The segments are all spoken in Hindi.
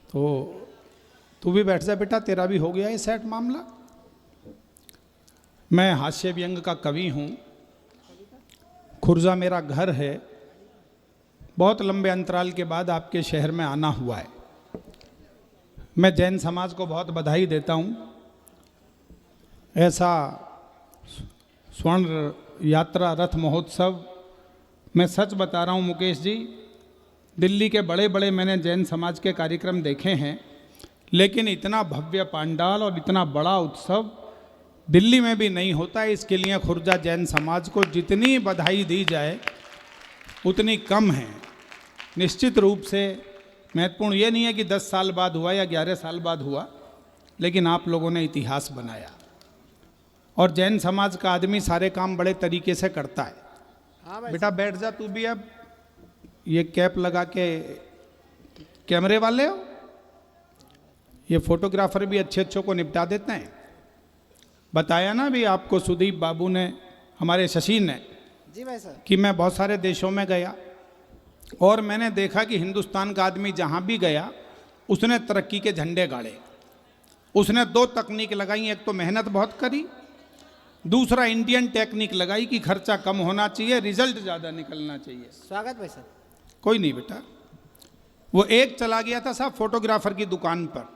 तो तू भी बैठ जा बेटा, तेरा भी हो गया ये सेट मामला। मैं हास्य व्यंग का कवि हूँ। खुर्जा मेरा घर है। बहुत लंबे अंतराल के बाद आपके शहर में आना हुआ है। मैं जैन समाज को बहुत बधाई देता हूँ। ऐसा स्वर्ण यात्रा रथ महोत्सव, मैं सच बता रहा हूँ मुकेश जी, दिल्ली के बड़े बड़े मैंने जैन समाज के कार्यक्रम देखे हैं, लेकिन इतना भव्य पांडाल और इतना बड़ा उत्सव दिल्ली में भी नहीं होता है। इसके लिए खुर्जा जैन समाज को जितनी बधाई दी जाए उतनी कम है। निश्चित रूप से महत्वपूर्ण ये नहीं है कि 10 साल बाद हुआ या 11 साल बाद हुआ, लेकिन आप लोगों ने इतिहास बनाया। और जैन समाज का आदमी सारे काम बड़े तरीके से करता है। हाँ बेटा बैठ जा तू भी। अब ये कैप लगा के कैमरे वाले हो, ये फोटोग्राफर भी अच्छे अच्छों को निपटा देते हैं। बताया ना भी आपको सुदीप बाबू ने, हमारे शशि ने, जी भाई साहब, कि मैं बहुत सारे देशों में गया और मैंने देखा कि हिंदुस्तान का आदमी जहाँ भी गया उसने तरक्की के झंडे गाड़े। उसने 2 तकनीक लगाई, एक तो मेहनत बहुत करी, दूसरा इंडियन टेक्निक लगाई कि खर्चा कम होना चाहिए, रिजल्ट ज़्यादा निकलना चाहिए। स्वागत भाई साहब। कोई नहीं बेटा, वो एक चला गया था साहब फोटोग्राफर की दुकान पर।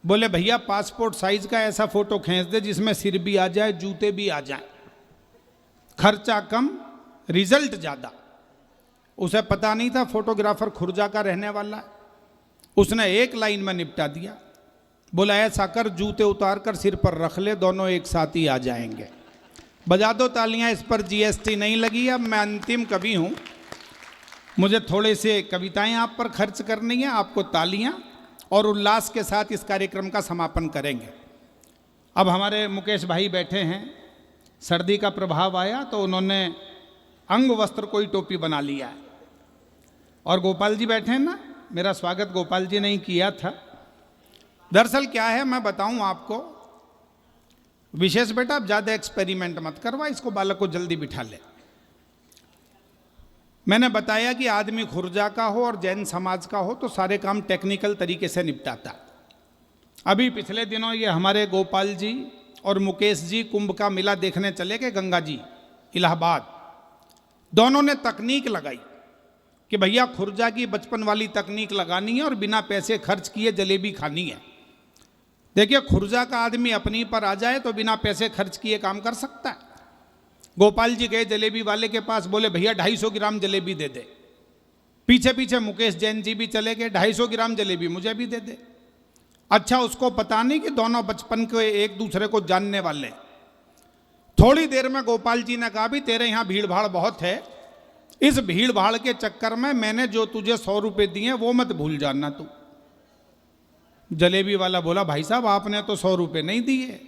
बोले भैया पासपोर्ट साइज का ऐसा फोटो खींच दे जिसमें सिर भी आ जाए, जूते भी आ जाए, खर्चा कम रिजल्ट ज़्यादा। उसे पता नहीं था फोटोग्राफर खुर्जा का रहने वाला है। उसने एक लाइन में निपटा दिया। बोला ऐसा कर, जूते उतार कर सिर पर रख ले, दोनों एक साथ ही आ जाएंगे। बजा दो तालियां। इस पर जीएसटी नहीं लगी। अब मैं अंतिम कवि हूं, मुझे थोड़े से कविताएं आप पर खर्च करनी है। आपको तालियां और उल्लास के साथ इस कार्यक्रम का समापन करेंगे। अब हमारे मुकेश भाई बैठे हैं, सर्दी का प्रभाव आया तो उन्होंने अंग वस्त्र कोई टोपी बना लिया है। और गोपाल जी बैठे हैं ना, मेरा स्वागत गोपाल जी ने ही किया था। दरअसल क्या है मैं बताऊं आपको, विशेष बेटा आप ज़्यादा एक्सपेरिमेंट मत करवा, इसको बालक को जल्दी बिठा ले। मैंने बताया कि आदमी खुर्जा का हो और जैन समाज का हो तो सारे काम टेक्निकल तरीके से निपटाता। अभी पिछले दिनों ये हमारे गोपाल जी और मुकेश जी कुंभ का मेला देखने चले गए, गंगा जी इलाहाबाद। दोनों ने तकनीक लगाई कि भैया खुर्जा की बचपन वाली तकनीक लगानी है और बिना पैसे खर्च किए जलेबी खानी है। देखिए खुर्जा का आदमी अपनी पर आ जाए तो बिना पैसे खर्च किए काम कर सकता है। गोपाल जी गए जलेबी वाले के पास, बोले भैया 250 ग्राम जलेबी दे दे। पीछे पीछे मुकेश जैन जी भी चले गए, 250 ग्राम जलेबी मुझे भी दे दे। अच्छा उसको पता नहीं कि दोनों बचपन के एक दूसरे को जानने वाले। थोड़ी देर में गोपाल जी ने कहा भी तेरे यहाँ भीड़ भाड़ बहुत है, इस भीड़ भाड़ के चक्कर में मैंने जो तुझे 100 रुपये दिए वो मत भूल जाना तू। जलेबी वाला बोला भाई साहब आपने तो 100 रुपये नहीं दिए।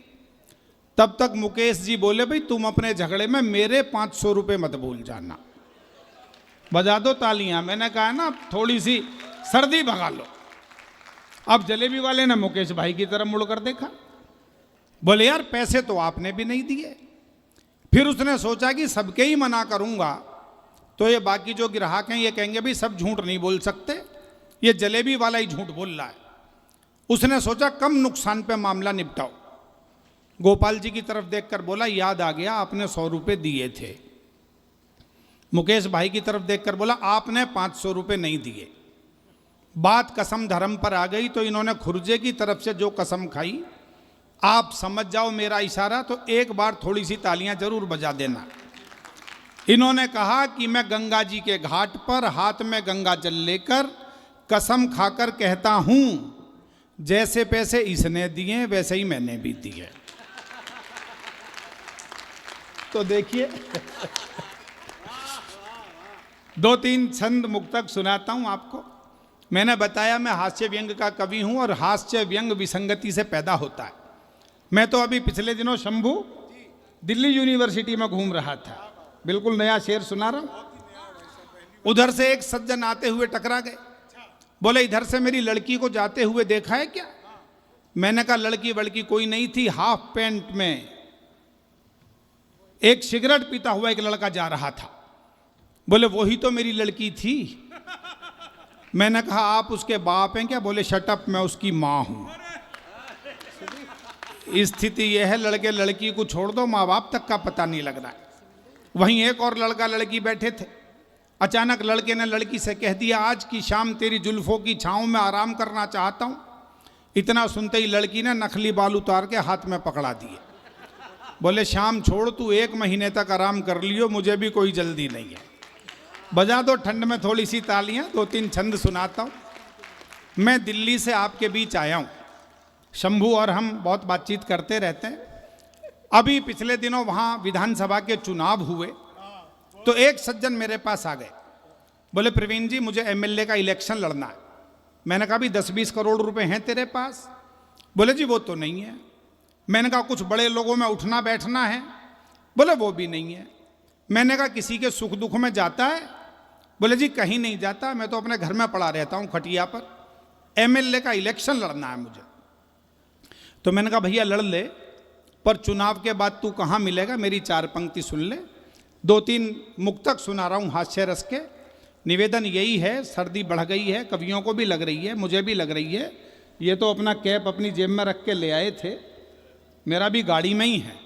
तब तक मुकेश जी बोले भाई तुम अपने झगड़े में मेरे 500 रुपये मत भूल जाना। बजा दो तालियां। मैंने कहा ना थोड़ी सी सर्दी भगा लो। अब जलेबी वाले ने मुकेश भाई की तरफ मुड़कर देखा, बोले यार पैसे तो आपने भी नहीं दिए। फिर उसने सोचा कि सबके ही मना करूंगा तो ये बाकी जो ग्राहक हैं ये कहेंगे भी सब झूठ नहीं बोल सकते, ये जलेबी वाला ही झूठ बोल रहा है। उसने सोचा कम नुकसान पे मामला निपटाओ। गोपाल जी की तरफ देखकर बोला याद आ गया आपने 100 रुपये दिए थे। मुकेश भाई की तरफ देखकर बोला आपने 500 रुपये नहीं दिए। बात कसम धर्म पर आ गई तो इन्होंने खुर्जे की तरफ से जो कसम खाई, आप समझ जाओ मेरा इशारा, तो एक बार थोड़ी सी तालियां जरूर बजा देना। इन्होंने कहा कि मैं गंगा जी के घाट पर हाथ में गंगा जल लेकर कसम खाकर कहता हूं जैसे पैसे इसने दिए वैसे ही मैंने भी दिए। तो देखिए 2-3 छंद मुक्तक सुनाता हूं आपको। मैंने बताया मैं हास्य व्यंग का कवि हूं और हास्य व्यंग विसंगति से पैदा होता है। मैं तो अभी पिछले दिनों शंभू दिल्ली यूनिवर्सिटी में घूम रहा था, बिल्कुल नया शेर सुना रहा हूं। उधर से एक सज्जन आते हुए टकरा गए, बोले इधर से मेरी लड़की को जाते हुए देखा है क्या? मैंने कहा लड़की वड़की कोई नहीं थी, हाफ पैंट में एक सिगरेट पीता हुआ एक लड़का जा रहा था। बोले वही तो मेरी लड़की थी। मैंने कहा आप उसके बाप हैं क्या? बोले शटअप, मैं उसकी माँ हूँ। स्थिति यह है, लड़के लड़की को छोड़ दो, माँ बाप तक का पता नहीं लग रहा है। वहीं एक और लड़का लड़की बैठे थे। अचानक लड़के ने लड़की से कह दिया, आज की शाम तेरी जुल्फों की छाँव में आराम करना चाहता हूँ। इतना सुनते ही लड़की ने नकली बाल उतार के हाथ में पकड़ा दिए। बोले शाम छोड़, तू 1 महीने तक आराम कर लियो, मुझे भी कोई जल्दी नहीं है। बजा दो ठंड में थोड़ी सी तालियां, 2-3 छंद सुनाता हूँ। मैं दिल्ली से आपके बीच आया हूँ। शंभू और हम बहुत बातचीत करते रहते हैं। अभी पिछले दिनों वहाँ विधानसभा के चुनाव हुए तो एक सज्जन मेरे पास आ गए। बोले प्रवीण जी, मुझे एमएलए का इलेक्शन लड़ना है। मैंने कहा भी 10-20 करोड़ रुपए हैं तेरे पास? बोले जी वो तो नहीं है। मैंने कहा कुछ बड़े लोगों में उठना बैठना है? बोले वो भी नहीं है। मैंने कहा किसी के सुख दुख में जाता है? बोले जी कहीं नहीं जाता, मैं तो अपने घर में पड़ा रहता हूँ खटिया पर। एमएलए का इलेक्शन लड़ना है मुझे। तो मैंने कहा भैया लड़ ले, पर चुनाव के बाद तू कहाँ मिलेगा? मेरी 4 पंक्ति सुन ले। 2-3 मुक्तक सुना रहा हूँ हास्य रस के। निवेदन यही है, सर्दी बढ़ गई है, कवियों को भी लग रही है, मुझे भी लग रही है। ये तो अपना कैप अपनी जेब में रख के ले आए थे, मेरा भी गाड़ी में ही है।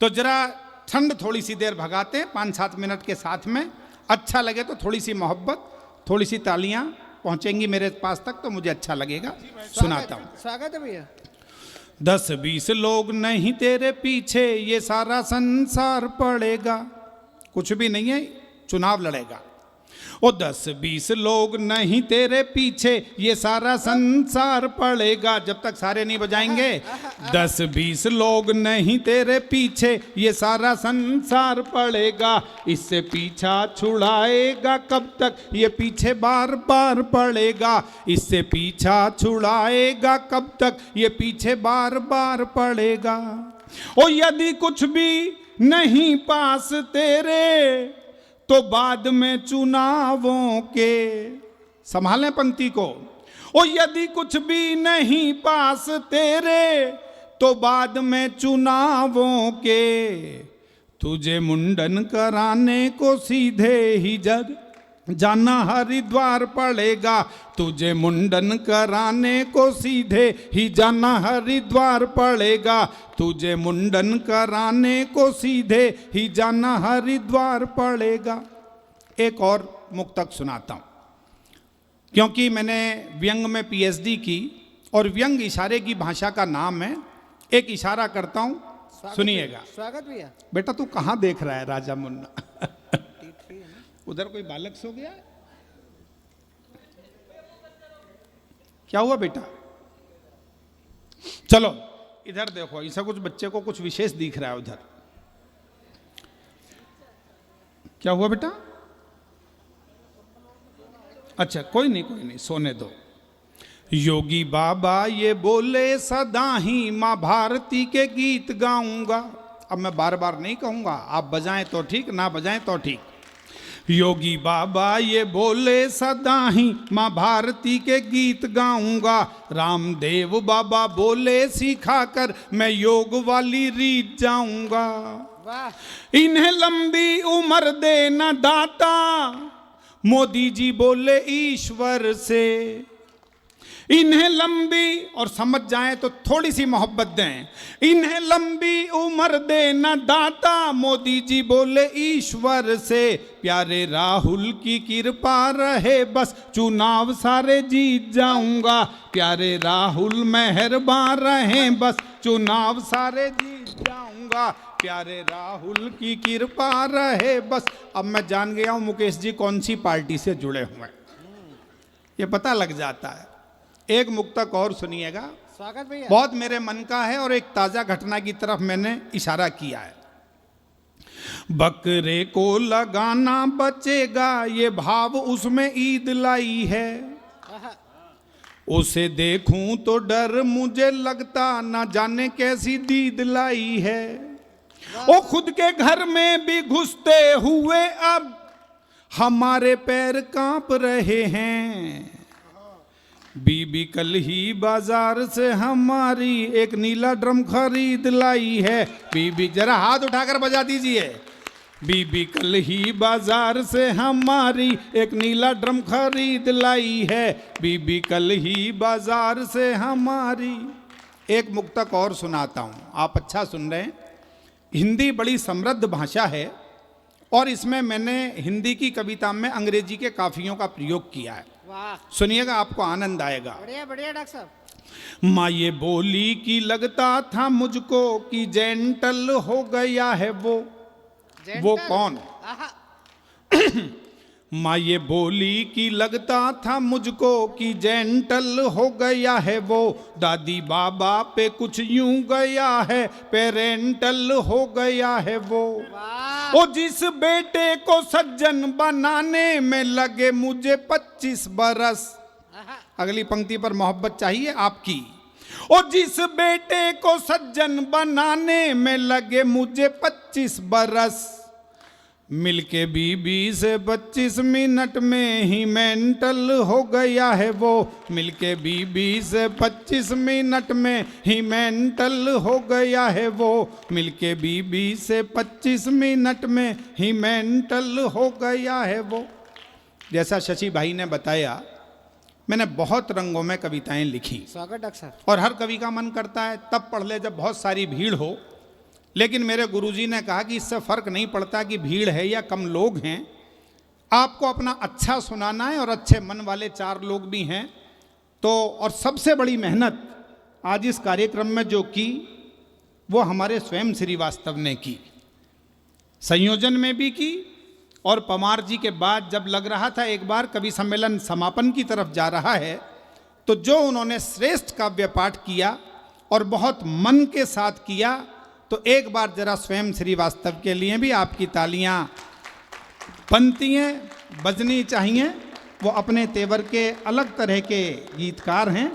तो जरा ठंड थोड़ी सी देर भगाते हैं, 5-7 मिनट के साथ में। अच्छा लगे तो थोड़ी सी मोहब्बत, थोड़ी सी तालियां पहुंचेंगी मेरे पास तक तो मुझे अच्छा लगेगा। सुनाता हूँ। स्वागत है भैया। 10-20 लोग नहीं तेरे पीछे, ये सारा संसार पड़ेगा। कुछ भी नहीं है, चुनाव लड़ेगा। ओ 10-20 लोग नहीं तेरे पीछे, ये सारा संसार पड़ेगा। जब तक सारे नहीं बजाएंगे। 10-20 लोग नहीं तेरे पीछे, ये सारा संसार पड़ेगा। इससे पीछा छुड़ाएगा कब तक, ये पीछे बार बार पड़ेगा। इससे पीछा छुड़ाएगा कब तक, ये पीछे बार बार पड़ेगा। ओ यदि कुछ भी नहीं पास तेरे, तो बाद में चुनावों के, संभालें पंक्ति को। ओ यदि कुछ भी नहीं पास तेरे, तो बाद में चुनावों के, तुझे मुंडन कराने को सीधे ही जग जाना हरिद्वार पड़ेगा। तुझे मुंडन कराने को सीधे ही जाना हरिद्वार पड़ेगा। तुझे मुंडन कराने को सीधे ही जाना हरिद्वार पड़ेगा। एक और मुक्तक सुनाता हूँ, क्योंकि मैंने व्यंग में पीएचडी की और व्यंग इशारे की भाषा का नाम है। एक इशारा करता हूँ, सुनिएगा। स्वागत भैया। बेटा तू कहाँ देख रहा है राजा मुन्ना? उधर कोई बालक सो गया? क्या हुआ बेटा? चलो इधर देखो, ऐसा कुछ बच्चे को कुछ विशेष दिख रहा है उधर। क्या हुआ बेटा? अच्छा कोई नहीं, सोने दो। योगी बाबा ये बोले सदा ही माँ भारती के गीत गाऊंगा। अब मैं बार बार नहीं कहूंगा, आप बजाएं तो ठीक, ना बजाएं तो ठीक। योगी बाबा ये बोले सदा ही माँ भारती के गीत गाऊंगा। रामदेव बाबा बोले सिखाकर मैं योग वाली रीत जाऊंगा। इन्हें लंबी उम्र देना दाता, मोदी जी बोले ईश्वर से। इन्हें लंबी, और समझ जाएं तो थोड़ी सी मोहब्बत दें, इन्हें लंबी उम्र देना दाता, मोदी जी बोले ईश्वर से। प्यारे राहुल की कृपा रहे बस, चुनाव सारे जीत जाऊंगा। प्यारे राहुल मेहरबान रहे बस, चुनाव सारे जीत जाऊंगा। प्यारे राहुल की कृपा रहे बस। अब मैं जान गया हूं मुकेश जी कौन सी पार्टी से जुड़े हुए हैं, ये पता लग जाता है। एक मुक्तक और सुनिएगा। स्वागत भैया। बहुत मेरे मन का है और एक ताजा घटना की तरफ मैंने इशारा किया है। बकरे को लगाना बचेगा, ये भाव उसमें ईद लाई है। उसे देखूं तो डर मुझे लगता, ना जाने कैसी दीद लाई है। वो खुद के घर में भी घुसते हुए अब हमारे पैर कांप रहे हैं। बीबी कल ही बाजार से हमारी एक नीला ड्रम खरीद लाई है। बीबी जरा हाथ उठाकर बजा दीजिए। बीबी कल ही बाजार से हमारी एक नीला ड्रम खरीद लाई है, बीबी कल ही बाजार से हमारी। एक मुक्तक और सुनाता हूँ, आप अच्छा सुन रहे हैं। हिंदी बड़ी समृद्ध भाषा है और इसमें मैंने हिंदी की कविता में अंग्रेजी के काफियों का प्रयोग किया है। वाह, सुनिएगा, आपको आनंद आएगा। बढ़िया बढ़िया डॉक्टर साहब। माँ ये बोली कि लगता था मुझको कि जेंटल हो गया है वो जेंटल? कौन? आहा, माँ ये बोली कि लगता था मुझको कि जेंटल हो गया है वो, दादी बाबा पे कुछ यूं गया है, पेरेंटल हो गया है वो। वाह, ओ जिस बेटे को सज्जन बनाने में लगे मुझे 25 बरस। आहा, अगली पंक्ति पर मोहब्बत चाहिए आपकी। और जिस बेटे को सज्जन बनाने में लगे मुझे 25 बरस, मिलके बीबी से 25 मिनट में ही मेंटल हो गया है वो, मिलके बीबी से 25 मिनट में ही मेंटल हो गया है वो, मिलके बीबी से 25 मिनट में ही मेंटल हो गया है वो। जैसा शशि भाई ने बताया, मैंने बहुत रंगों में कविताएं लिखी स्वागत डॉक्टर साहब। और हर कवि का मन करता है तब पढ़ ले जब बहुत सारी भीड़ हो, लेकिन मेरे गुरुजी ने कहा कि इससे फर्क नहीं पड़ता कि भीड़ है या कम लोग हैं, आपको अपना अच्छा सुनाना है और अच्छे मन वाले 4 लोग भी हैं तो। और सबसे बड़ी मेहनत आज इस कार्यक्रम में जो की वो हमारे स्वयं श्रीवास्तव ने की, संयोजन में भी की और पमार जी के बाद जब लग रहा था एक बार कवि सम्मेलन समापन की तरफ जा रहा है तो जो उन्होंने श्रेष्ठ काव्य पाठ किया और बहुत मन के साथ किया, तो एक बार जरा स्वयं श्रीवास्तव के लिए भी आपकी तालियां बनती हैं, बजनी चाहिए। वो अपने तेवर के अलग तरह के गीतकार हैं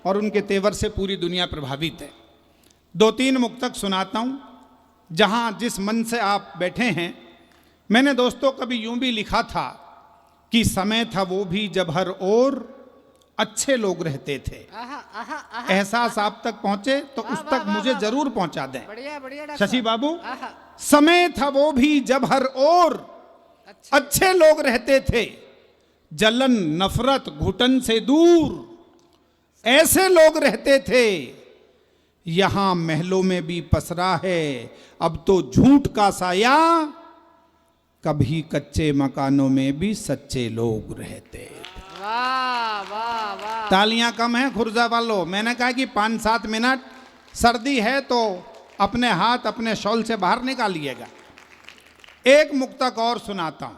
और उनके तेवर से पूरी दुनिया प्रभावित है। 2-3 मुक्तक सुनाता हूँ जहाँ जिस मन से आप बैठे हैं। मैंने दोस्तों कभी यूं भी लिखा था कि समय था वो भी जब हर ओर अच्छे लोग रहते थे। आहा, आहा, आहा, एहसास आप तक पहुंचे तो उस तक मुझे जरूर पहुंचा दें। बढ़िया बढ़िया डॉक्टर शशि बाबू, आहा, समय था वो भी जब हर ओर अच्छे लोग रहते थे, जलन नफरत घुटन से दूर ऐसे लोग रहते थे, यहां महलों में भी पसरा है अब तो झूठ का साया, कभी कच्चे मकानों में भी सच्चे लोग रहते। वाह वाह वाह, तालियां कम हैं खुर्जा वालों। मैंने कहा कि 5-7 मिनट, सर्दी है तो अपने हाथ अपने शॉल से बाहर निकालिएगा। एक मुक्तक और सुनाता हूं,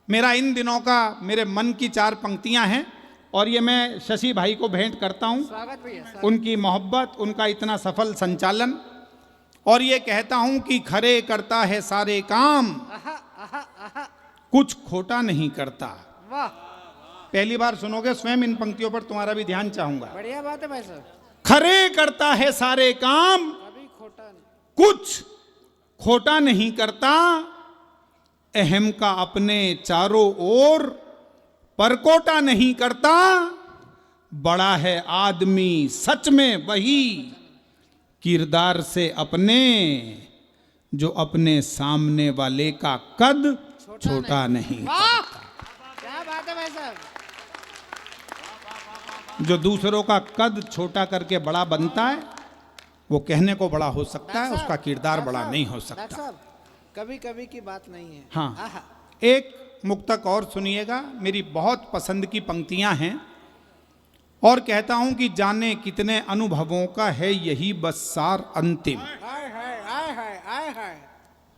मेरा इन दिनों का मेरे मन की 4 पंक्तियां हैं और ये मैं शशि भाई को भेंट करता हूं, स्वागत भैया, स्वागत। उनकी मोहब्बत, उनका इतना सफल संचालन। और ये कहता हूं कि खरे करता है सारे काम, आहा, आहा, आहा, कुछ खोटा नहीं करता। वाह, पहली बार सुनोगे, स्वयं इन पंक्तियों पर तुम्हारा भी ध्यान चाहूंगा। बढ़िया बात है भाई साहब। खरे करता है सारे काम, कभी खोटा नहीं। कुछ खोटा नहीं करता, अहम का अपने चारों ओर परकोटा नहीं करता, बड़ा है आदमी सच में वही किरदार से अपने, जो अपने सामने वाले का कद छोटा नहीं वाह, क्या बात है भाई साहब। जो दूसरों का कद छोटा करके बड़ा बनता है वो कहने को बड़ा हो सकता है, उसका किरदार बड़ा नहीं हो डॉक्टर सकता। साहब, कभी कभी की बात नहीं है। हाँ, आहा, एक मुक्तक और सुनिएगा, मेरी बहुत पसंद की पंक्तियां हैं और कहता हूं कि जाने कितने अनुभवों का है यही बस सार अंतिम। आय हाय आय हाय आय हाय,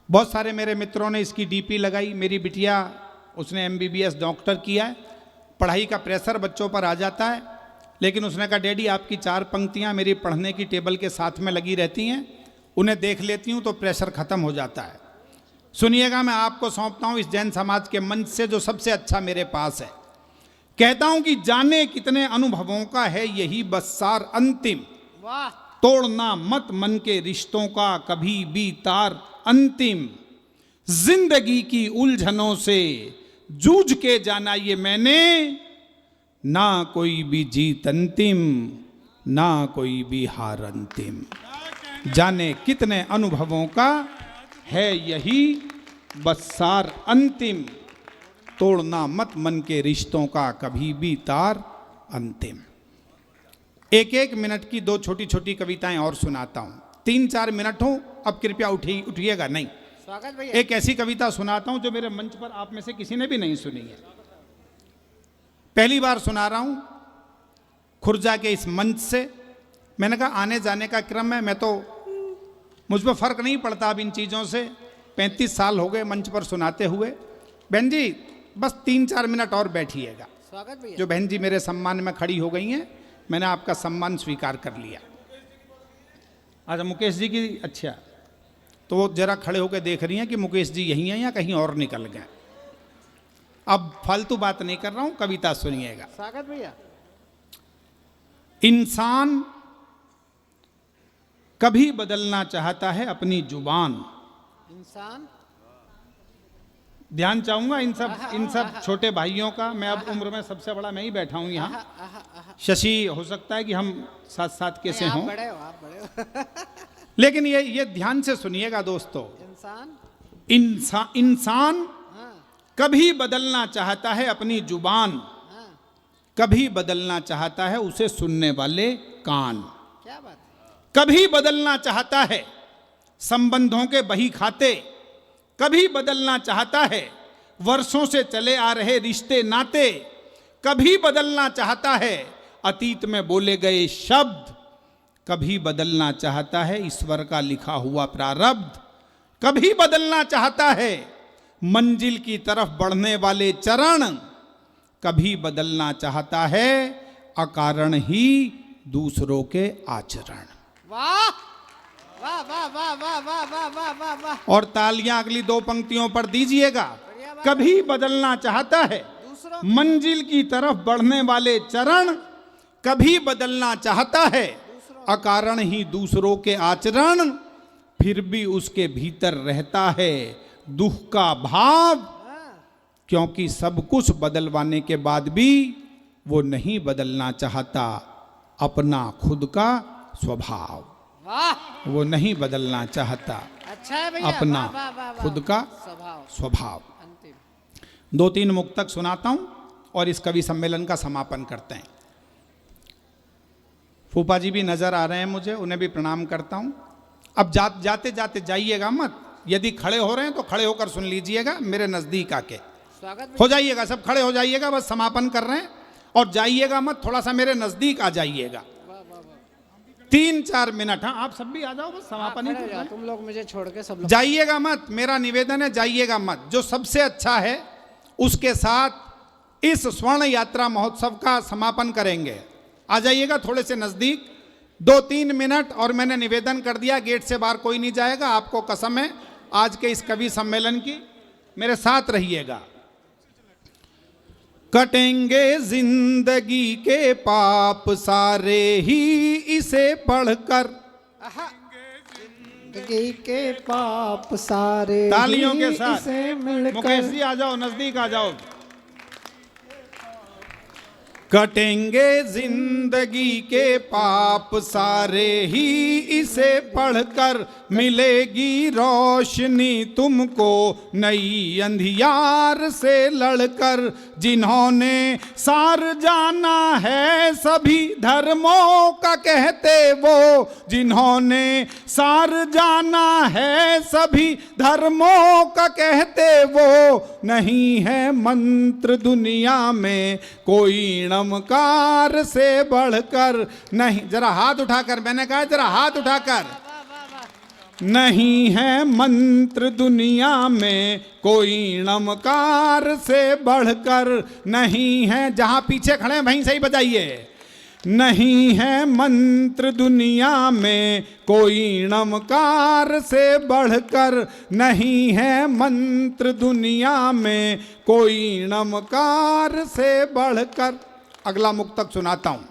बहुत सारे मेरे मित्रों ने इसकी डीपी लगाई। मेरी बिटिया, उसने MBBS डॉक्टर किया है, पढ़ाई का प्रेशर बच्चों पर आ जाता है, लेकिन उसने कहा डैडी आपकी 4 पंक्तियां मेरी पढ़ने की टेबल के साथ में लगी रहती हैं, उन्हें देख लेती हूं तो प्रेशर खत्म हो जाता है। सुनिएगा, मैं आपको सौंपता हूं इस जैन समाज के मंच से जो सबसे अच्छा मेरे पास है। कहता हूं कि जाने कितने अनुभवों का है यही बस सार अंतिम, वाह, तोड़ना मत मन के रिश्तों का कभी भी तार अंतिम, जिंदगी की उलझनों से जूझ के जाना ये मैंने, ना कोई भी जीत अंतिम ना कोई भी हार अंतिम। जाने कितने अनुभवों का है यही बस सार अंतिम, तोड़ना मत मन के रिश्तों का कभी भी तार अंतिम। एक एक मिनट की दो छोटी छोटी कविताएं और सुनाता हूं, 3-4 मिनट हो, अब कृपया उठिएगा नहीं। स्वागत भैया। एक ऐसी कविता सुनाता हूं जो मेरे मंच पर आप में से किसी ने भी नहीं सुनी है, पहली बार सुना रहा हूं खुर्जा के इस मंच से। मैंने कहा आने जाने का क्रम है, मैं तो मुझ पर फर्क नहीं पड़ता अब इन चीज़ों से, 35 साल हो गए मंच पर सुनाते हुए। बहन जी बस 3-4 मिनट और बैठिएगा। स्वागत भैया। जो बहन जी मेरे सम्मान में खड़ी हो गई हैं, मैंने आपका सम्मान स्वीकार कर लिया। अच्छा मुकेश जी की, अच्छा तो वो जरा खड़े होकर देख रही हैं कि मुकेश जी यहीं हैं या कहीं और निकल गए। अब फालतू बात नहीं कर रहा हूं, कविता सुनिएगा। स्वागत भैया। इंसान कभी बदलना चाहता है अपनी जुबान। इंसान, ध्यान चाहूंगा इन सब छोटे भाइयों का। मैं अब उम्र में सबसे बड़ा मैं ही बैठा हूं यहाँ। शशि हो सकता है कि हम साथ साथ कैसे आप हों, बड़े हो, आप बड़े हो। लेकिन ये ध्यान से सुनिएगा दोस्तों। इंसान, इंसान हाँ कभी बदलना चाहता है अपनी जुबान, हाँ, कभी बदलना चाहता है उसे सुनने वाले कान। क्या बात है। कभी बदलना चाहता है संबंधों के बही खाते, कभी बदलना चाहता है वर्षों से चले आ रहे रिश्ते नाते, कभी बदलना चाहता है अतीत में बोले गए शब्द, कभी बदलना चाहता है ईश्वर का लिखा हुआ प्रारब्ध, कभी बदलना चाहता है मंजिल की तरफ बढ़ने वाले चरण, कभी बदलना चाहता है अकारण ही दूसरों के आचरण। वाह वाह वाह वाह वाह वाह वाह वाह वाह वाह। और तालियां अगली 2 पंक्तियों पर दीजिएगा। कभी बदलना चाहता है दूसरों, मंजिल की तरफ बढ़ने वाले चरण, कभी बदलना चाहता है अकारण ही दूसरों के आचरण, फिर भी उसके भीतर रहता है दुख का भाव, क्योंकि सब कुछ बदलवाने के बाद भी वो नहीं बदलना चाहता अपना खुद का स्वभाव। वाह, वो नहीं बदलना चाहता अच्छा है भैया। अपना वाह, वाह, वाह, वाह। खुद का स्वभाव स्वभाव। अंतिम। 2-3 मुक्तक सुनाता हूं और इस कवि सम्मेलन का समापन करते हैं। फूफा जी भी नजर आ रहे हैं मुझे, उन्हें भी प्रणाम करता हूं। अब जाते जाते जाइएगा मत, यदि खड़े हो रहे हैं तो खड़े होकर सुन लीजिएगा मेरे नजदीक आके। स्वागत हो जाइएगा, सब खड़े हो जाइएगा, बस समापन कर रहे हैं। और जाइएगा मत, थोड़ा सा मेरे नजदीक आ जाइएगा। 3-4 मिनट। हाँ आप सब भी आ जाओ, बस समापन ही कर रहे हैं। तुम लोग मुझे छोड़ के सब लोग जाइएगा मत, मेरा निवेदन है जाइएगा मत। जो सबसे अच्छा है उसके साथ इस स्वर्ण यात्रा महोत्सव का समापन करेंगे। आ जाइएगा थोड़े से नजदीक, 2-3 मिनट। और मैंने निवेदन कर दिया गेट से बाहर कोई नहीं जाएगा, आपको कसम है आज के इस कवि सम्मेलन की। मेरे साथ रहिएगा। कटेंगे जिंदगी के पाप सारे ही इसे पढ़कर। जिंदगी के पाप सारे तालियों के ही साथ इसे मिलकर। मुकेश जी आ जाओ, नजदीक आ जाओ। कटेंगे जिंदगी के पाप सारे ही इसे पढ़कर, मिलेगी रोशनी तुमको नई अंधियार से लड़कर। जिन्होंने सार जाना है सभी धर्मों का कहते वो, जिन्होंने सार जाना है सभी धर्मों का कहते वो, नहीं है मंत्र दुनिया में कोई नमकार से बढ़कर। नहीं, जरा हाथ उठाकर, मैंने कहा जरा हाथ उठाकर। नहीं है मंत्र दुनिया में कोई नमकार से बढ़कर, नहीं है। जहां पीछे खड़े हैं वहीं सही बजाइए। नहीं है मंत्र दुनिया में कोई नमकार से बढ़कर, नहीं है मंत्र दुनिया में कोई नमकार से बढ़कर। अगला मुक्तक सुनाता हूं।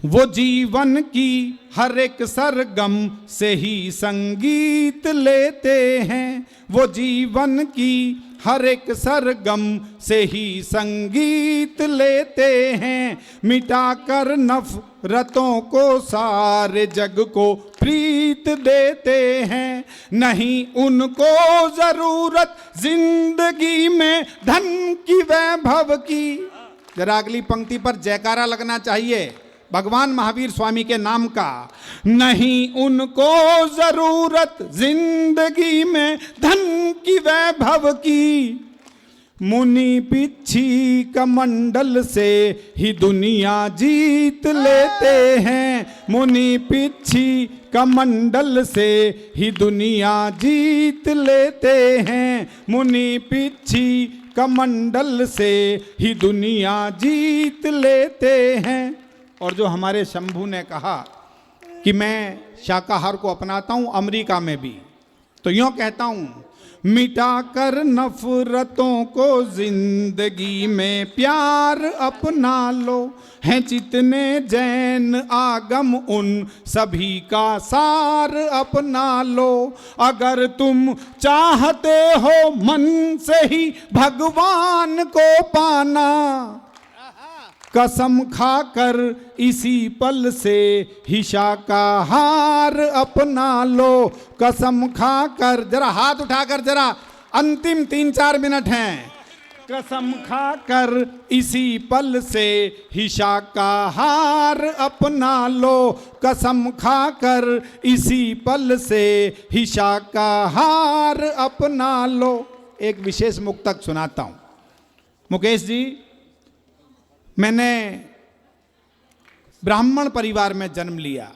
वो जीवन की हर एक सरगम से ही संगीत लेते हैं, वो जीवन की हर एक सरगम से ही संगीत लेते हैं, मिटाकर नफरतों को सारे जग को प्रीत देते हैं। नहीं उनको जरूरत जिंदगी में धन की वैभव की। जरा अगली पंक्ति पर जयकारा लगना चाहिए भगवान महावीर स्वामी के नाम का। नहीं उनको जरूरत जिंदगी में धन की वैभव की, मुनि पिच्छी कमंडल से ही दुनिया जीत लेते हैं, मुनि पिच्छी कमंडल से ही दुनिया जीत लेते हैं, मुनि पिच्छी कमंडल से ही दुनिया जीत लेते हैं। और जो हमारे शंभू ने कहा कि मैं शाकाहार को अपनाता हूँ अमेरिका में भी, तो यूँ कहता हूँ, मिटाकर नफरतों को जिंदगी में प्यार अपना लो, हैं जितने जैन आगम उन सभी का सार अपना लो। अगर तुम चाहते हो मन से ही भगवान को पाना, कसम खाकर इसी पल से ही शाकाहार अपना लो, कसम खाकर। जरा हाथ उठाकर, जरा अंतिम 3-4 मिनट हैं। कसम खाकर इसी पल से ही शाकाहार अपना लो, कसम खाकर इसी पल से ही शाकाहार अपना लो। एक विशेष मुक्तक सुनाता हूं। मुकेश जी, मैंने ब्राह्मण परिवार में जन्म लिया,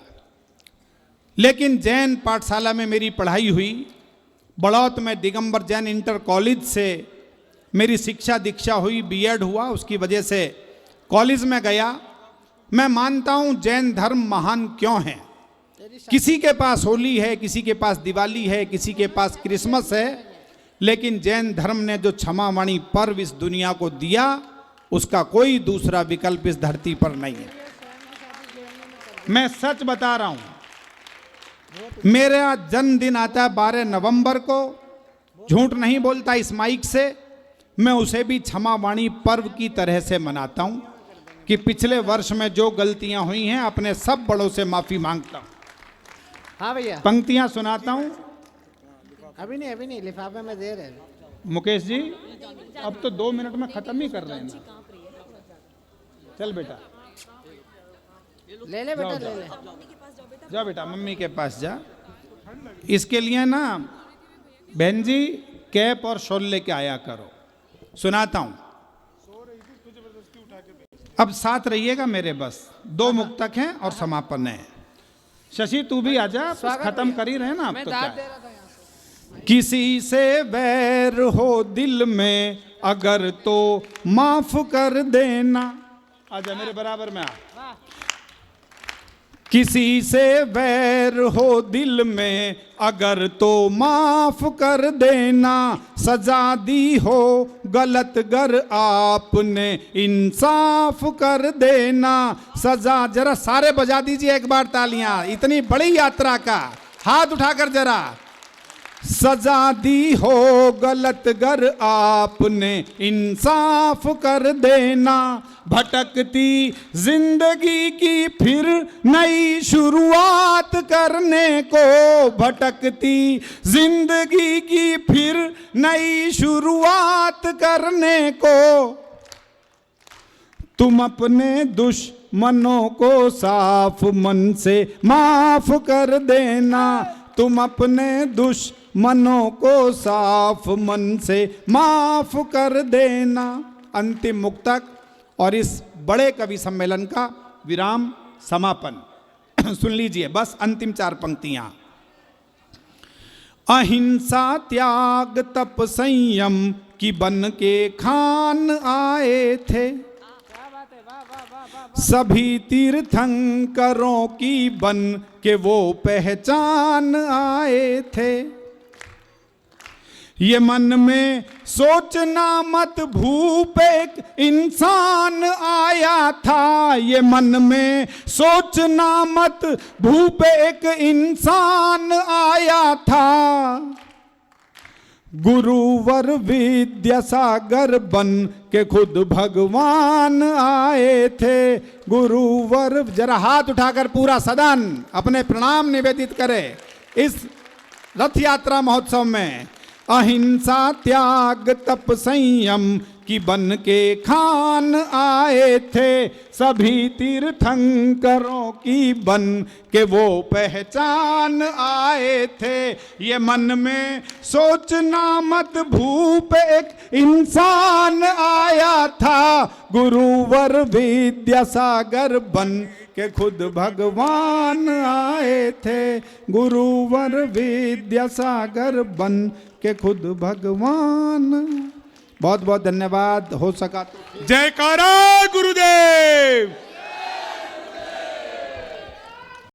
लेकिन जैन पाठशाला में मेरी पढ़ाई हुई। बड़ौत में दिगंबर जैन इंटर कॉलेज से मेरी शिक्षा दीक्षा हुई, बीएड हुआ। उसकी वजह से कॉलेज में गया। मैं मानता हूँ जैन धर्म महान क्यों है। किसी के पास होली है, किसी के पास दिवाली है, किसी के पास क्रिसमस है, लेकिन जैन धर्म ने जो क्षमावाणी पर्व इस दुनिया को दिया, उसका कोई दूसरा विकल्प इस धरती पर नहीं है। मैं सच बता रहा हूं, मेरा जन्मदिन आता है 12 नवंबर को, झूठ नहीं बोलता इस माइक से। मैं उसे भी क्षमावाणी पर्व की तरह से मनाता हूं कि पिछले वर्ष में जो गलतियां हुई हैं अपने सब बड़ों से माफी मांगता हूं। हाँ भैया, पंक्तियां सुनाता हूं। अभी नहीं, लिफाफे में दे रहे हैं। मुकेश जी, अब तो 2 मिनट में खत्म ही कर रहे हैं ना। चल बेटा, ले बेटा, ले ले। जा बेटा, मम्मी के पास जा। इसके लिए ना बहन जी कैप और शॉल लेके आया करो। सुनाता हूं, अब साथ रहिएगा मेरे। बस 2 मुक्तक हैं और समापन है। शशि तू भी आजा, खत्म कर ही रहे ना अब तो। क्या किसी से वैर हो दिल में अगर तो माफ कर देना। आजा मेरे बराबर में आ। किसी से वैर हो दिल में अगर तो माफ कर देना, सजा दी हो गलत गर आपने इंसाफ कर देना। सजा, जरा सारे बजा दीजिए एक बार तालियां, इतनी बड़ी यात्रा का। हाथ उठाकर जरा। सजा दी हो गलत गर आपने इंसाफ कर देना। भटकती जिंदगी की फिर नई शुरुआत करने को, भटकती जिंदगी की फिर नई शुरुआत करने को। तुम अपने दुश्मनों को साफ मन से माफ कर देना। तुम अपने दुश्मनों को साफ मन से माफ कर देना। अंतिम मुक्तक और इस बड़े कवि सम्मेलन का विराम समापन। सुन लीजिए बस अंतिम 4 पंक्तियां। अहिंसा त्याग तप संयम की बन के खान आए थे, सभी तीर्थंकरों की बन के वो पहचान आए थे। ये मन में सोचना मत भूप एक इंसान आया था, ये मन में सोचना मत भूप एक इंसान आया था। गुरुवर विद्यासागर बन के खुद भगवान आए थे। गुरुवर, जरा हाथ उठाकर पूरा सदन अपने प्रणाम निवेदित करे इस रथ यात्रा महोत्सव में। अहिंसा त्याग तप संयम की बन के खान आए थे, सभी तीर्थंकरों की बन के वो पहचान आए थे। ये मन में सोचना मत भूप एक इंसान आया था। गुरुवर विद्यासागर बन के खुद भगवान आए थे। गुरुवर विद्यासागर बन के खुद भगवान। बहुत बहुत धन्यवाद। हो सका तो जयकारा गुरुदेव।